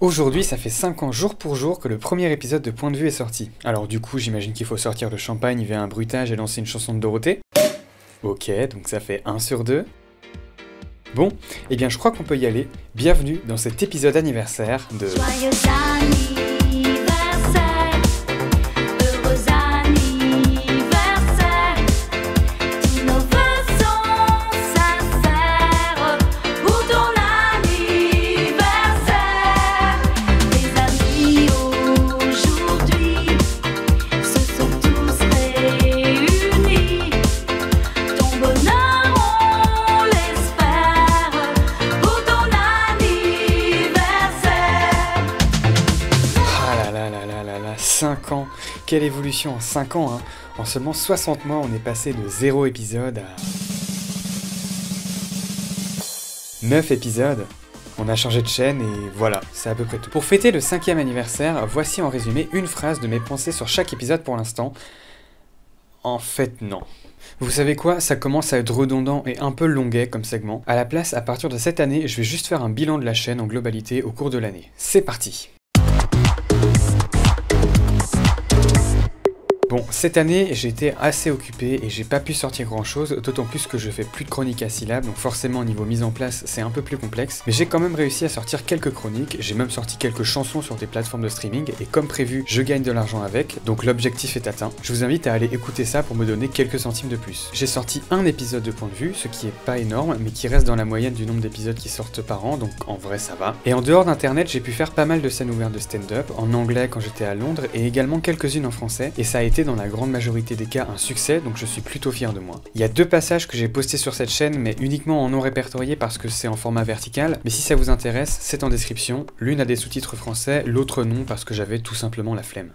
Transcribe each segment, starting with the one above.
Aujourd'hui, ça fait 5 ans jour pour jour que le premier épisode de Point de vue est sorti. Alors du coup, j'imagine qu'il faut sortir le champagne vers un bruitage et lancer une chanson de Dorothée. Ok, donc ça fait 1 sur 2. Bon, eh bien je crois qu'on peut y aller. Bienvenue dans cet épisode anniversaire de... Joyeux anniversaire, heureux anniversaire, tous nos vœux sont sincères pour ton anniversaire. Tes amis aujourd'hui se sont tous réunis, ton bonheur on l'espère pour ton anniversaire. Ah là là là là là là, 5 ans. Quelle évolution en 5 ans, hein. En seulement 60 mois, on est passé de 0 épisode à... 9 épisodes. On a changé de chaîne et voilà, c'est à peu près tout. Pour fêter le 5e anniversaire, voici en résumé une phrase de mes pensées sur chaque épisode pour l'instant. En fait, non. Vous savez quoi, ça commence à être redondant et un peu longuet comme segment. À la place, à partir de cette année, je vais juste faire un bilan de la chaîne en globalité au cours de l'année. C'est parti! Bon, cette année, j'ai été assez occupé et j'ai pas pu sortir grand chose, d'autant plus que je fais plus de chroniques à syllabes, donc forcément au niveau mise en place, c'est un peu plus complexe. Mais j'ai quand même réussi à sortir quelques chroniques, j'ai même sorti quelques chansons sur des plateformes de streaming, et comme prévu, je gagne de l'argent avec, donc l'objectif est atteint. Je vous invite à aller écouter ça pour me donner quelques centimes de plus. J'ai sorti un épisode de Point de vue, ce qui est pas énorme, mais qui reste dans la moyenne du nombre d'épisodes qui sortent par an, donc en vrai ça va. Et en dehors d'internet, j'ai pu faire pas mal de scènes ouvertes de stand-up, en anglais quand j'étais à Londres, et également quelques-unes en français, et ça a été dans la grande majorité des cas un succès, donc je suis plutôt fier de moi. Il y a 2 passages que j'ai postés sur cette chaîne, mais uniquement en non répertorié parce que c'est en format vertical, mais si ça vous intéresse, c'est en description. L'une a des sous-titres français, l'autre non parce que j'avais tout simplement la flemme.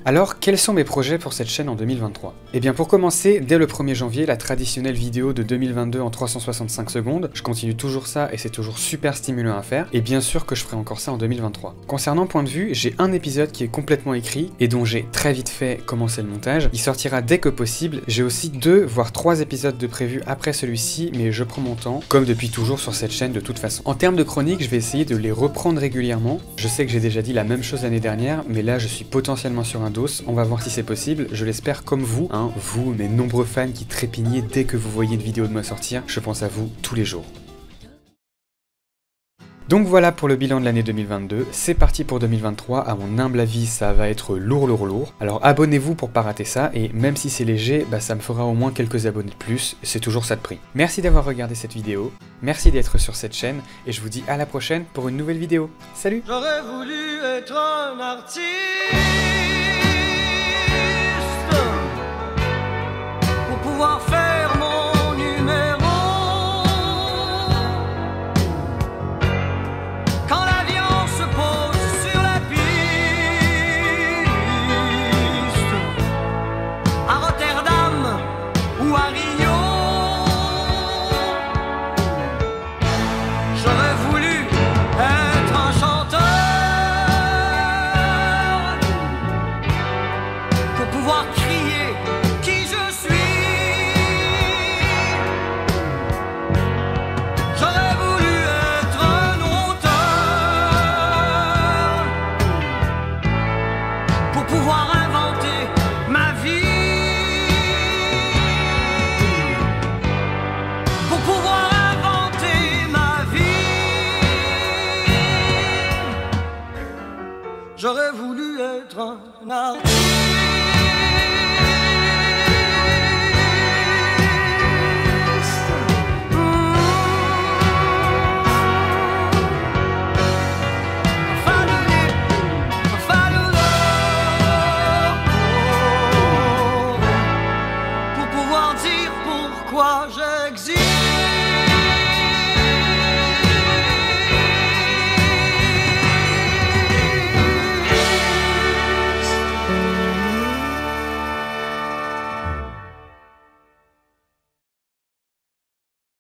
Alors, quels sont mes projets pour cette chaîne en 2023 ? Eh bien pour commencer, dès le 1er janvier, la traditionnelle vidéo de 2022 en 365 secondes, je continue toujours ça et c'est toujours super stimulant à faire, et bien sûr que je ferai encore ça en 2023. Concernant Point de vue, j'ai un épisode qui est complètement écrit et dont j'ai très vite fait commencer le montage, il sortira dès que possible, j'ai aussi 2 voire 3 épisodes de prévus après celui-ci, mais je prends mon temps, comme depuis toujours sur cette chaîne de toute façon. En termes de chroniques, je vais essayer de les reprendre régulièrement, je sais que j'ai déjà dit la même chose l'année dernière, mais là je suis potentiellement sur un dos, on va voir si c'est possible, je l'espère comme vous, hein, vous, mes nombreux fans qui trépignez dès que vous voyez une vidéo de moi sortir, je pense à vous tous les jours. Donc voilà pour le bilan de l'année 2022, c'est parti pour 2023, à mon humble avis ça va être lourd. Alors abonnez-vous pour pas rater ça, et même si c'est léger, bah ça me fera au moins quelques abonnés de plus, c'est toujours ça de prix. Merci d'avoir regardé cette vidéo, merci d'être sur cette chaîne, et je vous dis à la prochaine pour une nouvelle vidéo. Salut! J'aurais voulu être un artiste pour pouvoir faire mon numéro. Quand l'avion se pose sur la piste, à Rotterdam ou à Rio, j'aurais voulu être un chanteur pour pouvoir crier qui je suis. J'aurais voulu être un auteur pour pouvoir inventer ma vie, pour pouvoir inventer ma vie. J'aurais voulu être un artiste.